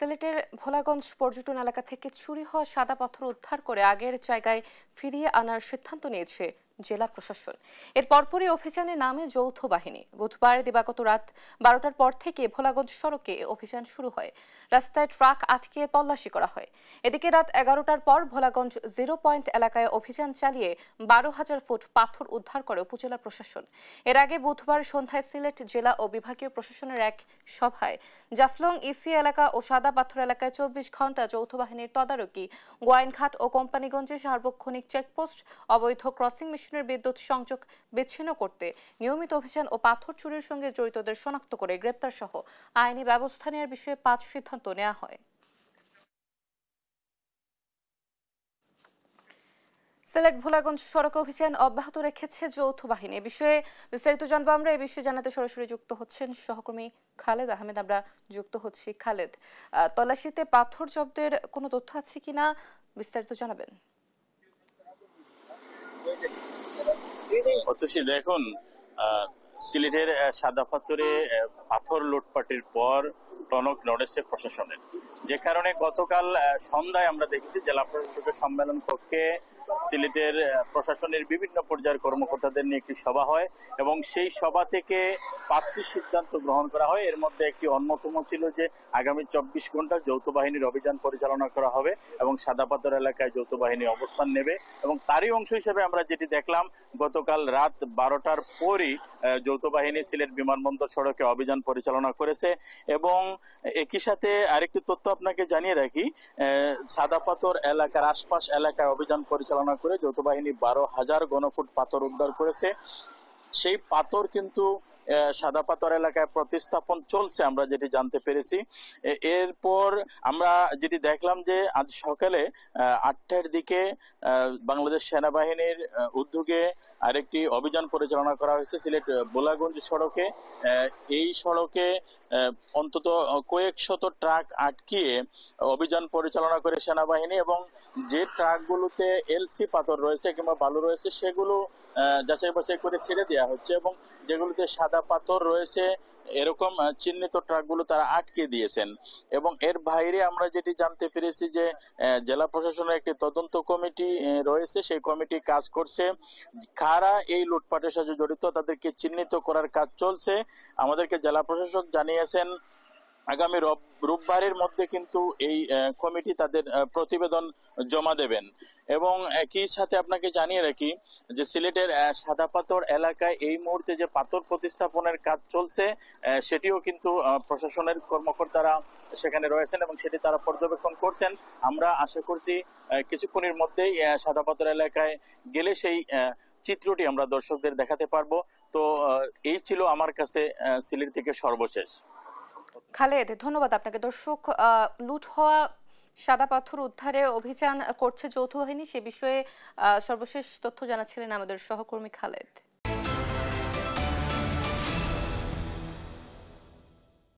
সিলেটের ভোলাগঞ্জ পর্যটন এলাকা থেকে চুরি হওয়া সাদা পাথর উদ্ধার করে আগের জায়গায় ফিরিয়ে আনার সিদ্ধান্ত নিয়েছে জেলা প্রশাসন। এর পরপরই অভিযানে নামে যৌথ বাহিনী। বুধবার দিবাগত রাত 12টার পর থেকে ভোলাগঞ্জ সড়কে অভিযান শুরু হয়। রাস্তায় ট্রাক আটকে তল্লাশি করা হয়। এদিকে রাত 11টার পর ভোলাগঞ্জ 0 পয়েন্ট এলাকায় অভিযান চালিয়ে 12,000 ফুট পাথর উদ্ধার করে উপজেলা প্রশাসন। এর আগে বুধবার সন্ধ্যায় সিলেট জেলা ও বিভাগীয় প্রশাসনের এক সভায় জাফলং ইসি এলাকা ও সাদা পাথর এলাকায় 24 ঘণ্টা যৌথ বাহিনীর তদারকি, গোয়াইনঘাট ও কোম্পানিগঞ্জে সার্বক্ষণিক চেকপোস্ট, অবৈধ ক্রসিং মেশিনের বিদ্যুৎ সংযোগ বিচ্ছিন্ন করতে নিয়মিত অভিযান ও পাথর চুরির সঙ্গে জড়িতদের শনাক্ত করে গ্রেপ্তার সহ আইনি ব্যবস্থা নেওয়ার বিষয়ে 5 সিদ্ধান্ত নেওয়া হয়। সিলেট ভোলাগঞ্জ সড়ক অভিযান অব্যাহত রেখেছে যৌথ বাহিনী। এ বিষয়ে বিস্তারিত জানবো আমরা। এই বিষয়ে জানাতে সরাসরি যুক্ত হচ্ছেন সহকর্মী খালেদ আহমেদ। আমরা যুক্ত হচ্ছি। খালেদ, তল্লাশিতে পাথর জব্দের কোনো তথ্য আছে কিনা বিস্তারিত জানাবেন। দেখুন, সিলেটের সাদা পাথরে পাথর লুটপাটের পর টনক নড়েছে প্রশাসনের, যে কারণে গতকাল সন্ধ্যায় আমরা দেখেছি জেলা প্রশাসকের সম্মেলন কক্ষে সিলেটের প্রশাসনের বিভিন্ন পর্যায়ের কর্মকর্তাদের নিয়ে একটি সভা হয় এবং সেই সভা থেকে 5টি সিদ্ধান্ত গ্রহণ করা হয়। এর মধ্যে একটি অন্যতম ছিল যে আগামী 24 ঘন্টা যৌথ বাহিনীর অভিযান পরিচালনা করা হবে এবং সাদা পাথর এলাকায় যৌথ বাহিনী অবস্থান নেবে। এবং তারই অংশ হিসেবে আমরা যেটি দেখলাম, গতকাল রাত 12টার পরই যৌথ বাহিনী সিলেট বিমানবন্দর সড়কে অভিযান পরিচালনা করেছে। এবং একই সাথে আরেকটি তথ্য আপনাকে জানিয়ে রাখি, সাদা পাথর এলাকার আশপাশ এলাকায় অভিযান পরিচালনা করে যৌথ বাহিনী 12,000 ঘনফুট পাথর উদ্ধার করেছে। সেই পাথর কিন্তু সাদা পাথর এলাকায় প্রতিস্থাপন চলছে, আমরা যেটি জানতে পেরেছি। এরপর আমরা যেটি দেখলাম যে আজ সকালে 8টার দিকে বাংলাদেশ সেনাবাহিনীর উদ্যোগে আরেকটি অভিযান পরিচালনা করা হয়েছে সিলেট ভোলাগঞ্জ সড়কে। এই সড়কে অন্তত কয়েক শত ট্রাক আটকিয়ে অভিযান পরিচালনা করে সেনাবাহিনী, এবং যে ট্রাকগুলোতে এলসি পাথর রয়েছে কিংবা বালু রয়েছে সেগুলো যাচাই বাছাই করে ছেড়ে দেওয়া হচ্ছে, এবং যেগুলোতে সাদা পাথর রয়েছে এরকম চিহ্নিত ট্রাকগুলো তারা আটকে দিয়েছেন। এবং এর বাইরে আমরা যেটি জানতে পেরেছি যে জেলা প্রশাসনের একটি তদন্ত কমিটি রয়েছে, সেই কমিটি কাজ করছে। কারা এই লুটপাটের সাথে জড়িত তাদেরকে চিহ্নিত করার কাজ চলছে। আমাদেরকে জেলা প্রশাসক জানিয়েছেন আগামী রোববারের মধ্যে কিন্তু এই কমিটি তাদের প্রতিবেদন জমা দেবেন। এবং একই সাথে আপনাকে জানিয়ে রাখি যে সিলেটের সাদা পাথর এলাকায় এই মুহূর্তে যে পাথর প্রতিস্থাপনের কাজ চলছে সেটিও কিন্তু প্রশাসনের কর্মকর্তারা সেখানে রয়েছেন এবং সেটি তারা পর্যবেক্ষণ করছেন। আমরা আশা করছি কিছুক্ষণের মধ্যেই সাদা পাথর এলাকায় গেলে সেই চিত্রটি আমরা দর্শকদের দেখাতে পারবো। তো এই ছিল আমার কাছে সিলেট থেকে সর্বশেষ। খালেদ, ধন্যবাদ আপনাকে। দর্শক, লুট হওয়া সাদা পাথর উদ্ধারে অভিযান করছে যৌথ বাহিনী, সে বিষয়ে সর্বশেষ তথ্য জানাচ্ছিলেন আমাদের সহকর্মী খালেদ।